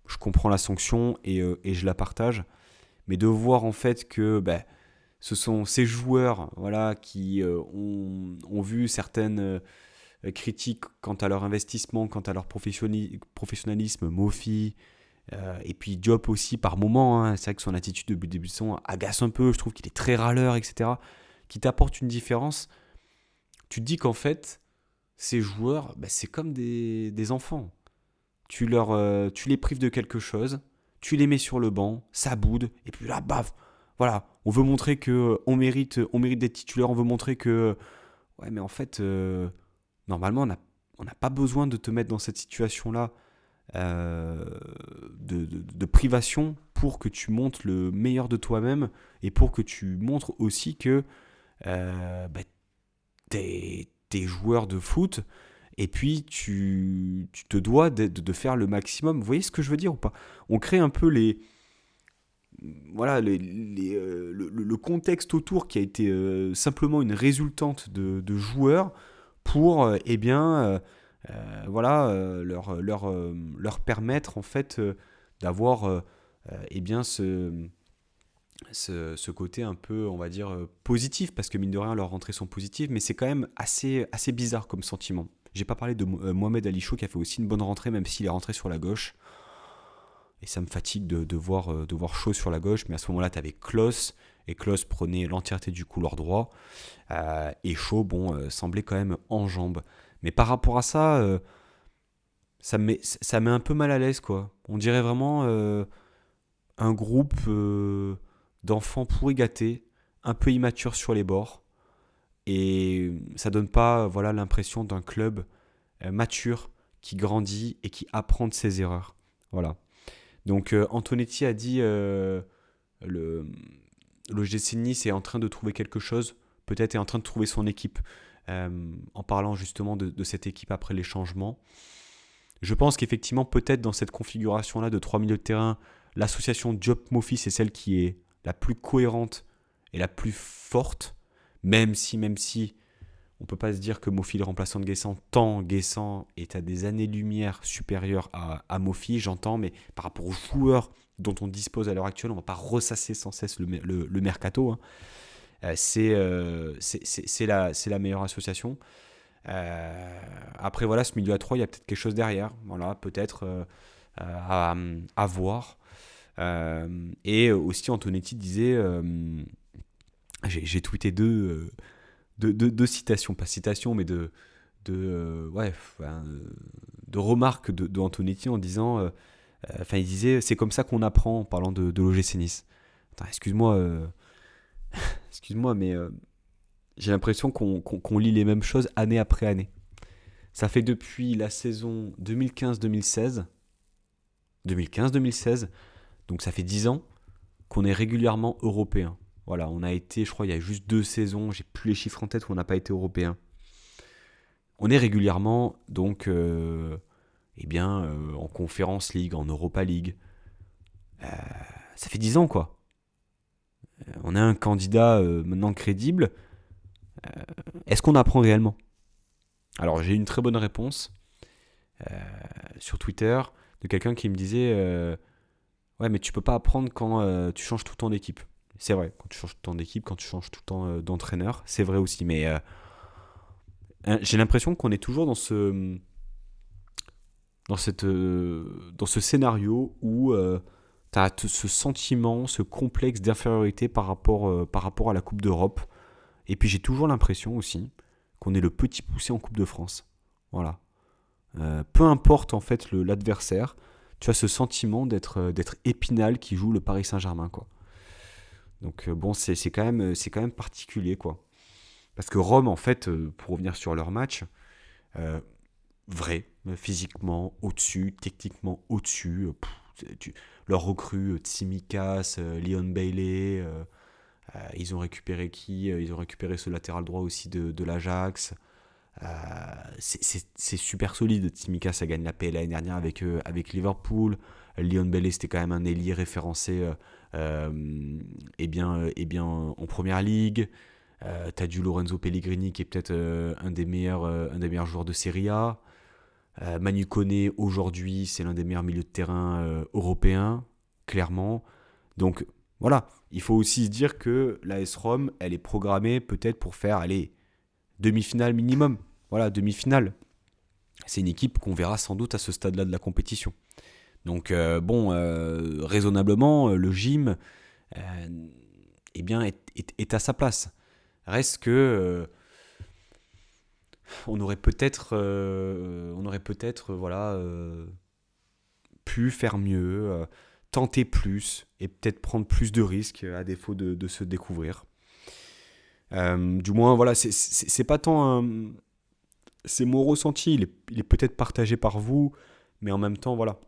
je comprends la sanction et je la partage. Mais de voir en fait que ce sont ces joueurs, voilà, qui ont vu certaines critiques quant à leur investissement, quant à leur professionnalisme, Mofi, et puis Diop aussi par moment, hein, c'est vrai que son attitude de début de saison agace un peu, je trouve qu'il est très râleur, etc., qui t'apporte une différence. Tu te dis qu'en fait, ces joueurs, c'est comme des enfants. Tu les prives de quelque chose, tu les mets sur le banc, ça boude, et puis là, baf, voilà, on veut montrer que on mérite d'être titulaire, on veut montrer que, ouais, mais en fait, normalement, on n'a pas besoin de te mettre dans cette situation-là euh, de privation pour que tu montres le meilleur de toi-même et pour que tu montres aussi que t'es joueur de foot et puis tu te dois de faire le maximum. Vous voyez ce que je veux dire ou pas? On crée un peu voilà, le contexte autour qui a été simplement une résultante de joueurs pour voilà, leur permettre en fait d'avoir ce côté un peu, on va dire, positif, parce que mine de rien, leurs rentrées sont positives, mais c'est quand même assez bizarre comme sentiment. J'ai pas parlé de Mohamed Ali Chaud qui a fait aussi une bonne rentrée, même s'il est rentré sur la gauche. Et ça me fatigue de voir Chaud sur la gauche, mais à ce moment-là, tu avais Klos, et Klos prenait l'entièreté du couloir droit, et Chaud, semblait quand même en jambes. Mais par rapport à ça, ça met un peu mal à l'aise, quoi. On dirait vraiment un groupe d'enfants pourri gâtés, un peu immatures sur les bords, et ça donne pas voilà, l'impression d'un club mature qui grandit et qui apprend de ses erreurs. Voilà. Donc Antonetti a dit le l'OGC Nice est en train de trouver quelque chose, peut-être est en train de trouver son équipe, en parlant justement de cette équipe après les changements. Je pense qu'effectivement, peut-être dans cette configuration-là de trois milieux de terrain, l'association Diop-Mofi, c'est celle qui est la plus cohérente et la plus forte, même si on ne peut pas se dire que Mofi est le remplaçant de Guessant, tant Guessant est à des années-lumière supérieures à Mofi, j'entends, mais par rapport aux joueurs dont on dispose à l'heure actuelle, on ne va pas ressasser sans cesse le mercato, hein. C'est la meilleure association. Après, voilà, ce milieu à 3, il y a peut-être quelque chose derrière, voilà, peut-être à voir. Et aussi, Antonetti disait, j'ai tweeté deux citations, pas citations, mais de remarques de Antonetti en disant, il disait, c'est comme ça qu'on apprend en parlant de l'OGC Nice. Attends, excuse-moi, mais j'ai l'impression qu'on lit les mêmes choses année après année. Ça fait depuis la saison 2015-2016, 2015-2016, donc ça fait 10 ans qu'on est régulièrement européen. Voilà, on a été, je crois, il y a juste 2 saisons, j'ai plus les chiffres en tête, où on n'a pas été européen. On est régulièrement, donc, en Conference League, en Europa League. Ça fait 10 ans, quoi. On a un candidat maintenant crédible. Est-ce qu'on apprend réellement? Alors, j'ai eu une très bonne réponse sur Twitter de quelqu'un qui me disait ouais, mais tu peux pas apprendre quand tu changes tout le temps d'équipe. C'est vrai, quand tu changes tout le temps d'équipe, quand tu changes tout le temps d'entraîneur, c'est vrai aussi. Mais j'ai l'impression qu'on est toujours dans ce scénario où tu as ce sentiment, ce complexe d'infériorité par rapport à la Coupe d'Europe. Et puis j'ai toujours l'impression aussi qu'on est le petit poussé en Coupe de France. Voilà. Peu importe en fait l'adversaire, tu as ce sentiment d'être Épinal qui joue le Paris Saint-Germain, quoi. Donc bon, c'est quand même particulier, quoi. Parce que Rome, en fait, pour revenir sur leur match, euh, vrai, physiquement au-dessus, techniquement au-dessus. Leurs recrues, Tsimikas, Leon Bailey, ils ont récupéré qui Ils ont récupéré ce latéral droit aussi de l'Ajax. C'est super solide. Tsimikas, ça gagne la PL l'année dernière avec Liverpool. Leon Bailey, c'était quand même un ailier référencé eh bien, en première ligue. T'as du Lorenzo Pellegrini qui est peut-être un des meilleurs joueurs de Serie A. Manu Koné, aujourd'hui, c'est l'un des meilleurs milieux de terrain européens, clairement. Donc voilà, il faut aussi se dire que la S Rome, elle est programmée peut-être pour faire, allez, demi-finale minimum. Voilà, demi-finale. C'est une équipe qu'on verra sans doute à ce stade-là de la compétition. Donc bon, raisonnablement, le gym eh bien, est à sa place. Reste que on aurait peut-être voilà, pu faire mieux, tenter plus et peut-être prendre plus de risques à défaut de se découvrir. Du moins, voilà, c'est pas tant c'est mon ressenti, il est peut-être partagé par vous, mais en même temps, voilà.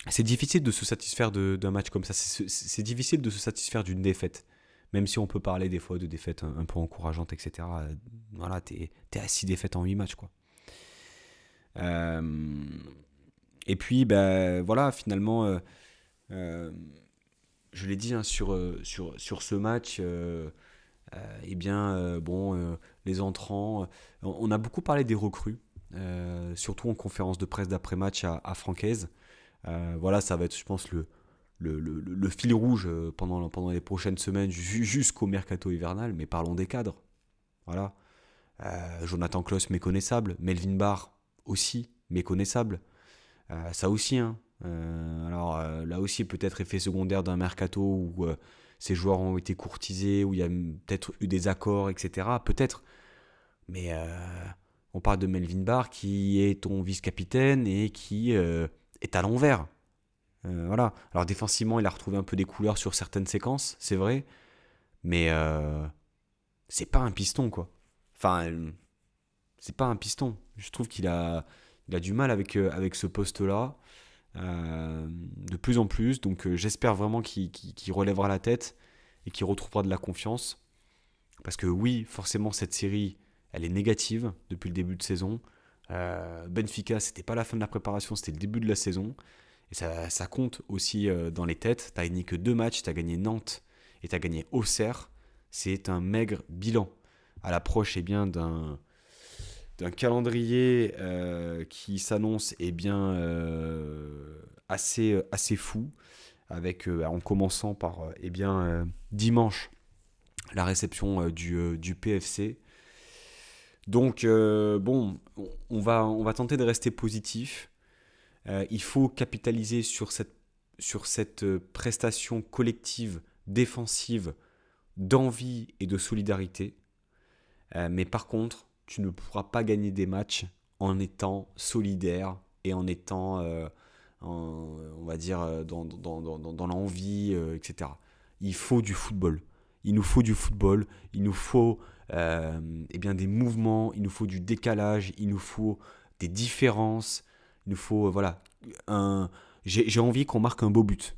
C'est difficile de se satisfaire d'un match comme ça. C'est difficile de se satisfaire d'une défaite. Même si on peut parler des fois de défaites un peu encourageantes, etc. Voilà, t'es à 6 défaites en 8 matchs, quoi. Euh, et puis, ben, voilà, finalement, euh, je l'ai dit hein, sur ce match, eh bien, bon, les entrants, on a beaucoup parlé des recrues, surtout en conférence de presse d'après-match à Francaise. Voilà, ça va être, je pense, le fil rouge pendant les prochaines semaines jusqu'au mercato hivernal. Mais parlons des cadres. Voilà. Jonathan Klaus, méconnaissable. Melvin Barr, aussi méconnaissable. Ça aussi, hein. Alors là aussi, peut-être effet secondaire d'un mercato où ces joueurs ont été courtisés, où il y a peut-être eu des accords, etc. Peut-être. Mais on parle de Melvin Barr qui est ton vice-capitaine et qui est à l'envers. Voilà. Alors défensivement, il a retrouvé un peu des couleurs sur certaines séquences, c'est vrai, mais c'est pas un piston quoi. Enfin, c'est pas un piston. Je trouve il a du mal avec ce poste-là, de plus en plus. Donc j'espère vraiment qu'il relèvera la tête et qu'il retrouvera de la confiance. Parce que oui, forcément, cette série, elle est négative depuis le début de saison. Benfica, c'était pas la fin de la préparation, c'était le début de la saison. Et ça compte aussi dans les têtes. Tu n'as gagné que 2 matchs, tu as gagné Nantes et tu as gagné Auxerre. C'est un maigre bilan à l'approche bien, d'un calendrier qui s'annonce bien, assez fou, avec, en commençant par bien, dimanche, la réception du PFC. Donc, bon, on va tenter de rester positif. Il faut capitaliser sur cette prestation collective, défensive, d'envie et de solidarité. Mais par contre, tu ne pourras pas gagner des matchs en étant solidaire et en étant, on va dire, dans l'envie, etc. Il faut du football. Il nous faut du football. Il nous faut bien, des mouvements. Il nous faut du décalage. Il nous faut des différences. Il nous faut, voilà, j'ai envie qu'on marque un beau but.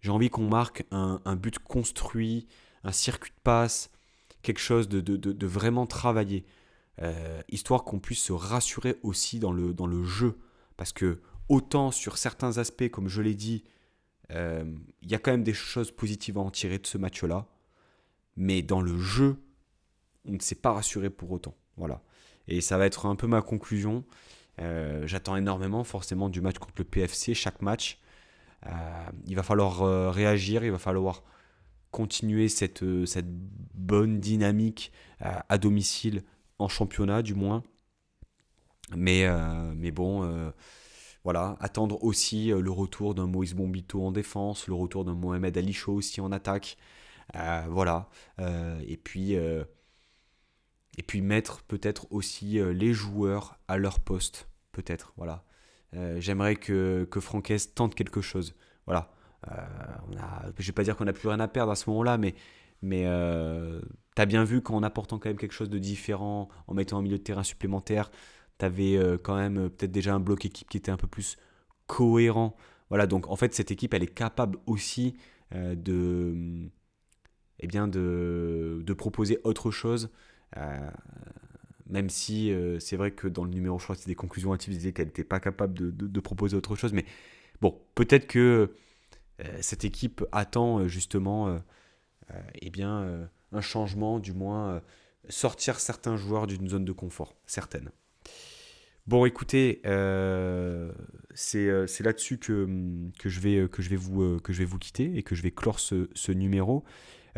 J'ai envie qu'on marque un but construit, un circuit de passe, quelque chose de vraiment travaillé. Histoire qu'on puisse se rassurer aussi dans le jeu. Parce que autant sur certains aspects, comme je l'ai dit, il y a quand même des choses positives à en tirer de ce match-là. Mais dans le jeu, on ne s'est pas rassuré pour autant. Voilà. Et ça va être un peu ma conclusion. J'attends énormément forcément du match contre le PFC, chaque match. Il va falloir réagir, il va falloir continuer cette bonne dynamique à domicile, en championnat du moins. Mais bon, Voilà, attendre aussi le retour d'un Moïse Bombito en défense, le retour d'un Mohamed Ali Chaud aussi en attaque. Voilà. Et puis mettre peut-être aussi les joueurs à leur poste. Peut-être, voilà. J'aimerais que Franquès tente quelque chose. Voilà. Je ne vais pas dire qu'on n'a plus rien à perdre à ce moment-là, mais tu as bien vu qu'en apportant quand même quelque chose de différent, en mettant un milieu de terrain supplémentaire, tu avais quand même peut-être déjà un bloc équipe qui était un peu plus cohérent. Voilà, donc en fait, cette équipe, elle est capable aussi de, de proposer autre chose. Euh, Même si c'est vrai que dans le numéro, je crois que c'est des conclusions hâtives, ils disaient qu'elle n'était pas capable de proposer autre chose. Mais bon, peut-être que cette équipe attend justement un changement, du moins sortir certains joueurs d'une zone de confort, certaines. Bon, écoutez, c'est là-dessus que je vais vous quitter et que je vais clore ce numéro.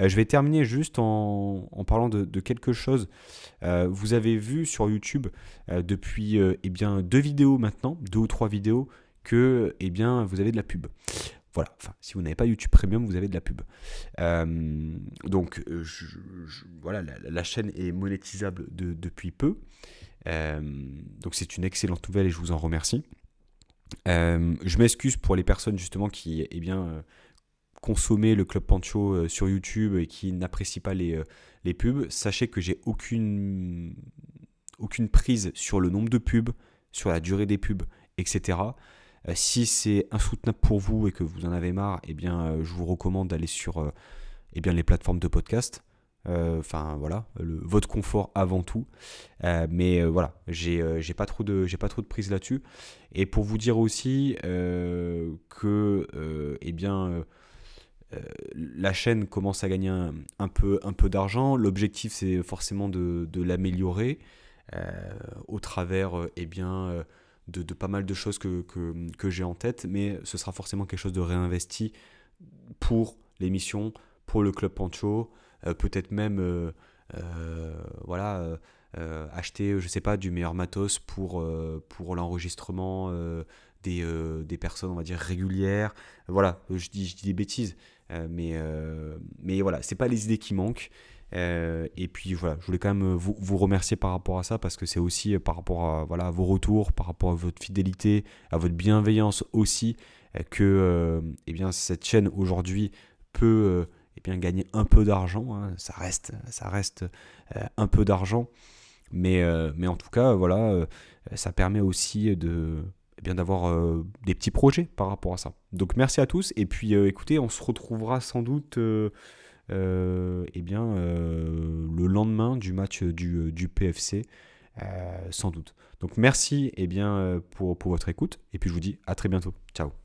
Je vais terminer juste en parlant de quelque chose. Vous avez vu sur YouTube depuis deux vidéos maintenant, deux ou trois vidéos, que vous avez de la pub. Voilà, enfin, si vous n'avez pas YouTube Premium, vous avez de la pub. Voilà, la chaîne est monétisable depuis peu. Donc c'est une excellente nouvelle et je vous en remercie. Je m'excuse pour les personnes justement qui consommaient le Club Pancho sur YouTube et qui n'apprécient pas les pubs. Sachez que j'ai aucune prise sur le nombre de pubs, sur la durée des pubs, etc. Si c'est insoutenable pour vous et que vous en avez marre, je vous recommande d'aller sur les plateformes de podcast. Enfin voilà, votre confort avant tout. Mais voilà, j'ai pas trop de prise là-dessus. Et pour vous dire aussi que la chaîne commence à gagner un peu d'argent. L'objectif c'est forcément de l'améliorer au travers de pas mal de choses que j'ai en tête, mais ce sera forcément quelque chose de réinvesti pour l'émission, pour le Club Pancho, peut-être même acheter, je sais pas, du meilleur matos pour l'enregistrement des personnes, on va dire, régulières. Voilà, je dis des bêtises, mais voilà, c'est pas les idées qui manquent. Et puis voilà, je voulais quand même vous remercier par rapport à ça parce que c'est aussi par rapport à vos retours, par rapport à votre fidélité, à votre bienveillance aussi, que cette chaîne aujourd'hui peut gagner un peu d'argent, hein. Ça reste un peu d'argent, mais en tout cas voilà, ça permet aussi d'avoir des petits projets par rapport à ça. Donc merci à tous et puis écoutez, on se retrouvera sans doute le lendemain du match du PFC, sans doute. Donc merci pour votre écoute et puis je vous dis à très bientôt. Ciao.